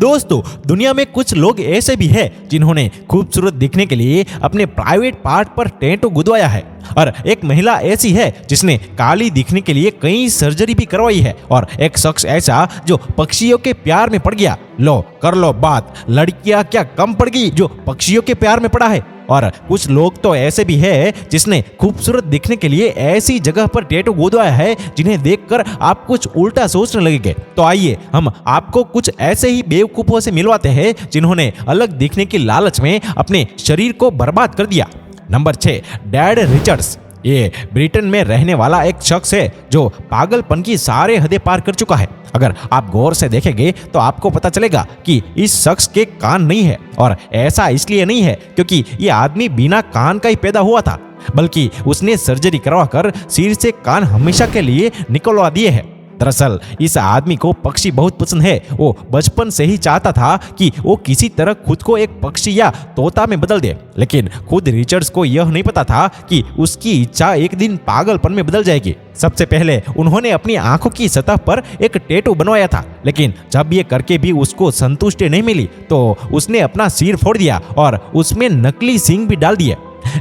दोस्तों, दुनिया में कुछ लोग ऐसे भी हैं जिन्होंने खूबसूरत दिखने के लिए अपने प्राइवेट पार्ट पर टैटू गुदवाया है। और एक महिला ऐसी है जिसने काली दिखने के लिए कई सर्जरी भी करवाई है। और एक शख्स ऐसा जो पक्षियों के प्यार में पड़ गया। लो कर लो बात, लड़कियां क्या कम पड़ गई जो पक्षियों के प्यार में पड़ा है। और कुछ लोग तो ऐसे भी है जिसने खूबसूरत दिखने के लिए ऐसी जगह पर टैटू गुदवाया है जिन्हें देखकर आप कुछ उल्टा सोचने लगेंगे। तो आइए हम आपको कुछ ऐसे ही बेवकूफों से मिलवाते हैं जिन्होंने अलग दिखने की लालच में अपने शरीर को बर्बाद कर दिया। Number 6, dad Richards. ये ब्रिटेन में रहने वाला एक शख्स है जो पागलपन की सारे हदें पार कर चुका है। अगर आप गौर से देखेंगे तो आपको पता चलेगा कि इस शख्स के कान नहीं है। और ऐसा इसलिए नहीं है क्योंकि ये आदमी बिना कान का ही पैदा हुआ था, बल्कि उसने सर्जरी करवाकर सिर से कान हमेशा के लिए निकलवा दिए हैं। दरअसल इस आदमी को पक्षी बहुत पसंद है। वो बचपन से ही चाहता था कि वो किसी तरह खुद को एक पक्षी या तोता में बदल दे, लेकिन खुद रिचर्ड्स को यह नहीं पता था कि उसकी इच्छा एक दिन पागलपन में बदल जाएगी। सबसे पहले उन्होंने अपनी आंखों की सतह पर एक टैटू बनवाया था, लेकिन जब ये करके भी उसको संतुष्टि नहीं मिली तो उसने अपना सिर फोड़ दिया और उसमें नकली सींग भी डाल दिए।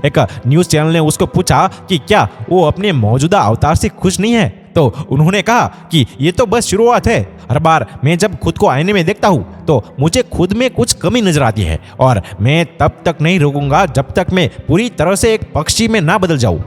एक न्यूज चैनल ने उसको पूछा कि क्या वो अपने मौजूदा अवतार से खुश नहीं है, तो उन्होंने कहा कि ये तो बस शुरुआत है। हर बार मैं जब खुद को आईने में देखता हूँ तो मुझे खुद में कुछ कमी नजर आती है और मैं तब तक नहीं रुकूंगा जब तक मैं पूरी तरह से एक पक्षी में ना बदल जाऊं।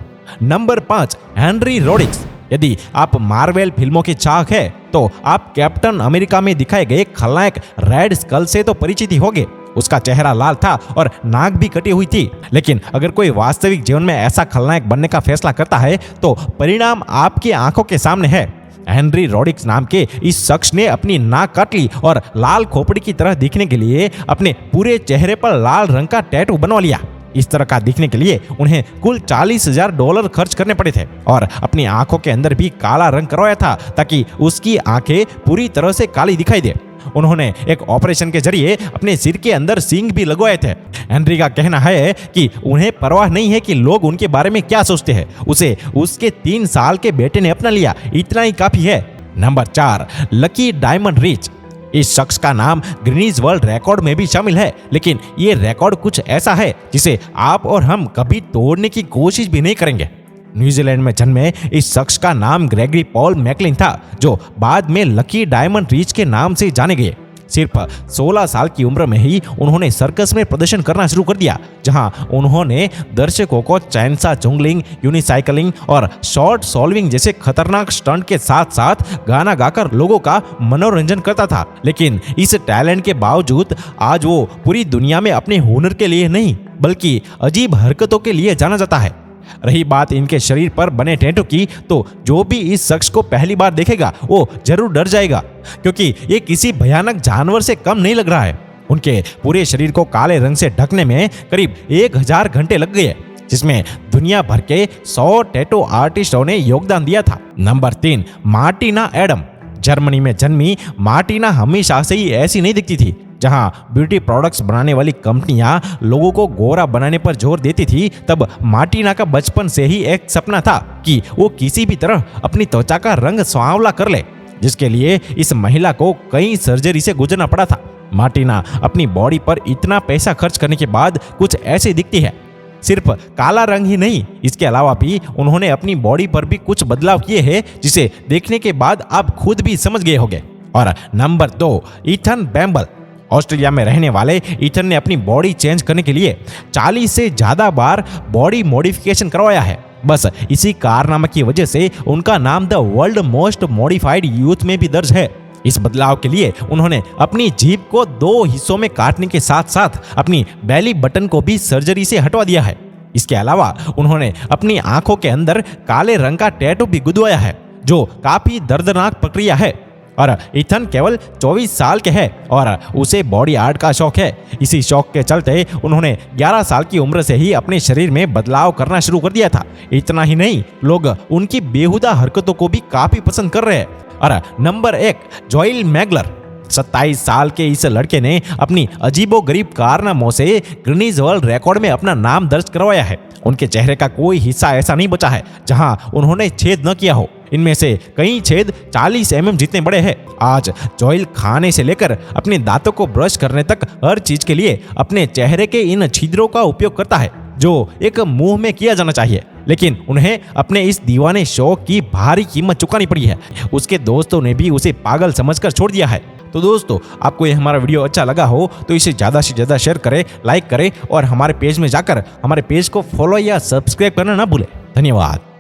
Number 5, Henry Rodrigues. यदि आप मार्वेल फिल्मों के चाहक है तो आप कैप्टन अमेरिका में दिखाए गए खलनायक रेड स्कल से तो परिचित ही होंगे। उसका चेहरा लाल था और नाक भी कटी हुई थी। लेकिन अगर कोई वास्तविक जीवन में ऐसा खलनायक बनने का फैसला करता है तो परिणाम आपकी आंखों के सामने है। हेनरी रोड्रिक्स नाम के इस शख्स ने अपनी नाक काट ली और लाल खोपड़ी की तरह दिखने के लिए अपने पूरे चेहरे पर लाल रंग का टैटू बनवा लिया। इस तरह का दिखने के लिए उन्हें कुल $40,000 खर्च करने पड़े थे और अपनी आंखों के अंदर भी काला रंग करवाया था ताकि उसकी आंखें पूरी तरह से काली दिखाई दे। उन्होंने एक ऑपरेशन के जरिए अपने सिर के अंदर सींग भी लगवाए थे। हेनरी का कहना है कि उन्हें परवाह नहीं है कि लोग उनके बारे में क्या सोचते हैं। उसे उसके 3 साल के बेटे ने अपना लिया, इतना ही काफी है। Number 4, lucky diamond rich. इस शख्स का नाम गिनीज वर्ल्ड रिकॉर्ड में भी शामिल है, लेकिन ये रिकॉर्ड कुछ ऐसा है जिसे आप और हम कभी तोड़ने की कोशिश भी नहीं करेंगे। न्यूजीलैंड में जन्मे इस शख्स का नाम ग्रेगरी पॉल मैकलिन था, जो बाद में लकी डायमंड रिच के नाम से जाने गए। सिर्फ 16 साल की उम्र में ही उन्होंने सर्कस में प्रदर्शन करना शुरू कर दिया, जहां उन्होंने दर्शकों को चैनसा जुंगलिंग, यूनिसाइकिलिंग और शॉर्ट सॉल्विंग जैसे खतरनाक स्टंट के साथ साथ गाना गाकर लोगों का मनोरंजन करता था। लेकिन इस टैलेंट के बावजूद आज वो पूरी दुनिया में अपने हुनर के लिए नहीं बल्कि अजीब हरकतों के लिए जाना जाता है। रही बात इनके शरीर पर बने टैटू की, तो जो भी इस शख्स को पहली बार देखेगा वो जरूर डर जाएगा, क्योंकि ये किसी भयानक जानवर से कम नहीं लग रहा है। उनके पूरे शरीर को काले रंग से ढकने में करीब 1000 घंटे लग गए, जिसमें दुनिया भर के 100 टैटू आर्टिस्टों ने योगदान दिया था। Number 3, Martina Adam. जर्मनी में जन्मी मार्टिना हमेशा से ही ऐसी नहीं दिखती थी। जहां ब्यूटी प्रोडक्ट्स बनाने वाली कंपनियां लोगों को गोरा बनाने पर जोर देती थी, तब मार्टिना का बचपन से ही एक सपना था कि वो किसी भी तरह अपनी त्वचा का रंग सांवला कर ले, जिसके लिए इस महिला को कई सर्जरी से गुजरना पड़ा था। मार्टिना अपनी बॉडी पर इतना पैसा खर्च करने के बाद कुछ ऐसी दिखती है। सिर्फ काला रंग ही नहीं, इसके अलावा भी उन्होंने अपनी बॉडी पर भी कुछ बदलाव किए हैं जिसे देखने के बाद आप खुद भी समझ गए होंगे। और नंबर 2, ईथन बैम्बल। ऑस्ट्रेलिया में रहने वाले ईथन ने अपनी बॉडी चेंज करने के लिए 40 से ज्यादा बार बॉडी मॉडिफिकेशन करवाया है। बस इसी कारनामे की वजह से उनका नाम the world most modified youth में भी दर्ज है। इस बदलाव के लिए उन्होंने अपनी जीभ को 2 हिस्सों में काटने के साथ साथ अपनी बेली बटन को भी सर्जरी से हटवा दिया है। इसके अलावा उन्होंने अपनी आंखों के अंदर काले रंग का टैटू भी गुदवाया है, जो काफी दर्दनाक प्रक्रिया है। और ईथन केवल 24 साल के हैं और उसे बॉडी आर्ट का शौक है। इसी शौक के चलते उन्होंने 11 साल की उम्र से ही अपने शरीर में बदलाव करना शुरू कर दिया था। इतना ही नहीं, लोग उनकी बेहुदा हरकतों को भी काफी पसंद कर रहे हैं। और नंबर 1, जोएल मैगलर। 27 साल के इस लड़के ने अपनी अजीबोगरीब कारनामों से गिनीज वर्ल्ड रिकॉर्ड में अपना नाम दर्ज करवाया है। उनके चेहरे का कोई हिस्सा ऐसा नहीं बचा है जहां उन्होंने छेद न किया हो। इनमें से कई छेद 40 mm जितने बड़े हैं। आज जोएल खाने से लेकर अपने दांतों को ब्रश करने तक हर चीज के लिए अपने चेहरे के इन छिद्रों का उपयोग करता है, जो एक मुंह में किया जाना चाहिए, लेकिन उन्हें अपने इस दीवाने शौक की भारी कीमत चुकानी पड़ी है। उसके दोस्तों ने भी उसे पागल समझकर छोड़ दिया है। तो दोस्तों, आपको ये हमारा वीडियो अच्छा लगा हो तो इसे ज़्यादा से ज़्यादा शेयर करें, लाइक करें और हमारे पेज में जाकर हमारे पेज को फॉलो या सब्सक्राइब करना ना भूलें। धन्यवाद।